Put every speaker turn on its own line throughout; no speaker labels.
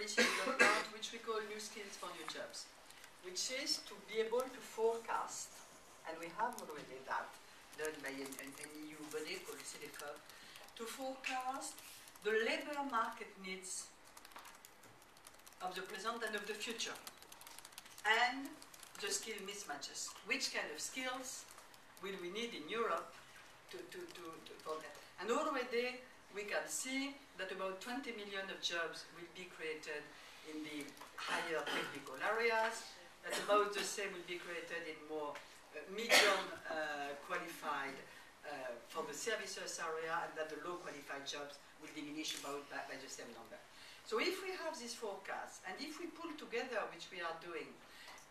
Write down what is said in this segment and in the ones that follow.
policy development, which we call new skills for new jobs, which is to be able to forecast, and we have already that done by an EU body called CDFOP, to forecast the labor market needs of the present and of the future, and the skill mismatches. Which kind of skills will we need in Europe for that? And already we can see that about 20 million of jobs will be created in the higher technical areas, that about the same will be created in more medium qualified for the services area, and that the low qualified jobs will diminish about by the same number. So if we have this forecast, and if we pull together, which we are doing,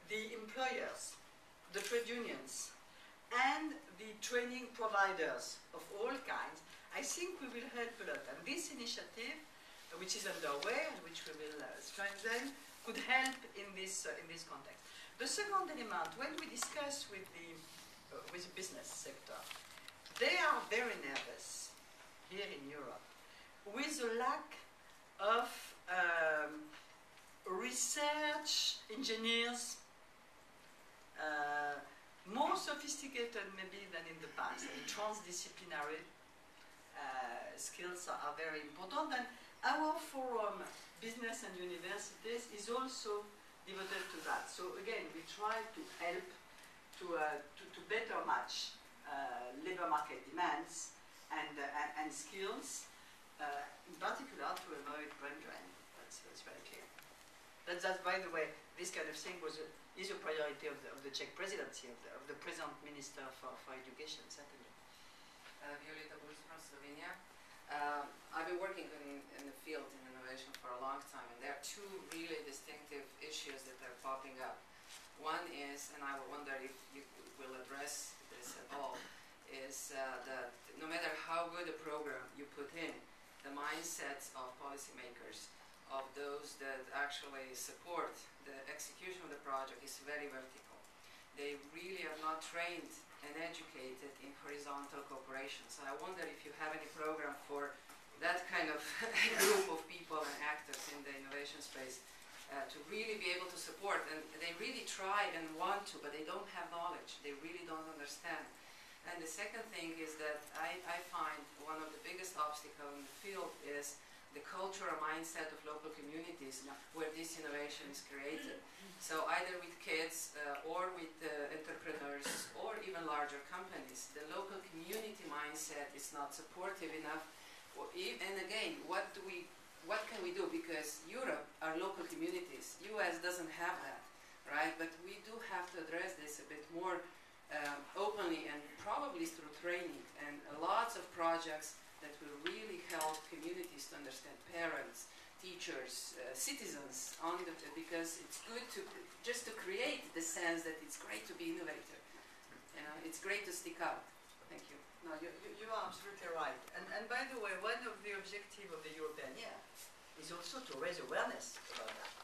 the employers, the trade unions, and the training providers of all kinds, I think we will help a lot. And this initiative, which is underway and which we will strengthen, could help in this context. The second element, when we discuss with the business sector, they are very nervous here in Europe with the lack of research engineers, more sophisticated maybe than in the past. And transdisciplinary skills are very important, and our forum, Business and Universities, is also devoted to that. So again, we try to help to better match labor market demands and skills, in particular to avoid brain drain. That's very clear. That's by the way, this kind of thing is a priority of the Czech presidency, of the present Minister for Education, certainly.
Violeta Bulc from Slovenia. I've been working in the field in innovation for a long time, and there are two really distinctive issues that are popping up. One is, and I wonder if you will address this at all, is that no matter how good a program you put in, the mindsets of policymakers, of those that actually support the execution of the project, is very vertical. They really are not trained and educated in horizontal cooperation. So I wonder if you have any program for that kind of group of people and actors in the innovation space to really be able to support. And they really try and want to, but they don't have knowledge. They really don't understand. And the second thing is that I find one of the biggest obstacles in the field is the cultural mindset of local communities where this innovation is created. So either with kids or with entrepreneurs or even larger companies, the local community mindset is not supportive enough. And again, what can we do? Because Europe are local communities. US doesn't have that, right? But we do have to address this a bit more openly, and probably through training and lots of projects that will really help communities to understand, parents, teachers, citizens, because it's good just to create the sense that it's great to be innovative. You know, it's great to stick out. Thank you.
No, you are absolutely right. And by the way, one of the objectives of the European year is also to raise awareness about that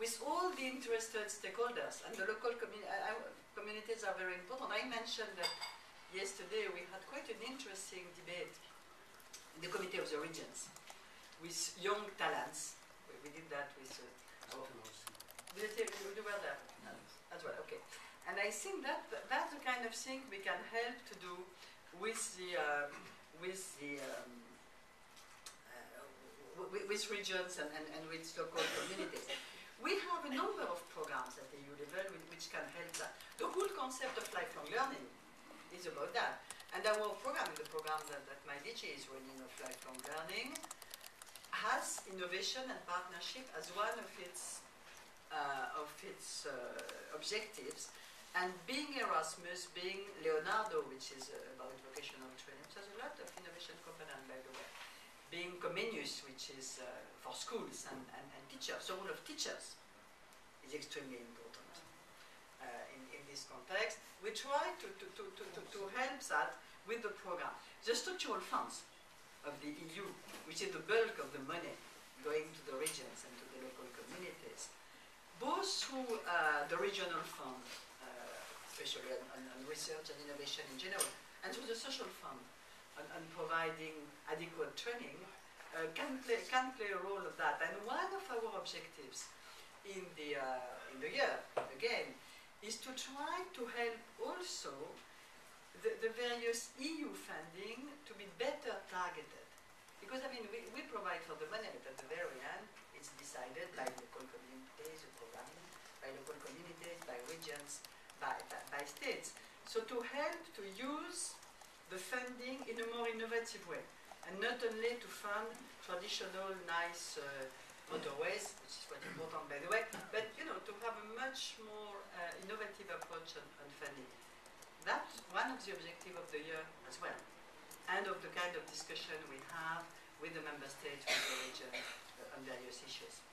with all the interested stakeholders, and the local communities are very important. I mentioned that yesterday we had quite an interesting debate in the Committee of the Regions with young talents. We did that with... you were there as well, okay. And I think that's the kind of thing we can help to do with regions and with local communities. We have a number of programs at the EU level which can help that. The whole concept of lifelong learning is about that. And our program, the program that my DG is running of lifelong learning, has innovation and partnership as one of its objectives. And being Erasmus, being Leonardo, which is about vocational training, there's a lot of innovation component, by the way. Being Comenius, which is for schools and teachers, the role of teachers is extremely important in this context. We try to help that with the program. The structural funds of the EU, which is the bulk of the money going to the regions and to the local communities, both through the regional fund, especially on research and innovation in general, and through the social fund, on providing adequate training, can play a role of that. And one of our objectives in the year, again, is to try to help also the various EU funding to be better targeted. Because, I mean, we provide for the money, but at the very end, it's decided by local communities, the program, by local communities, by regions, by states. So to help to use the funding in a more innovative way, and not only to fund traditional nice motorways, which is quite important by the way, but to have a much more innovative approach on funding. That's one of the objectives of the year as well, and of the kind of discussion we have with the member states, with the region on various issues.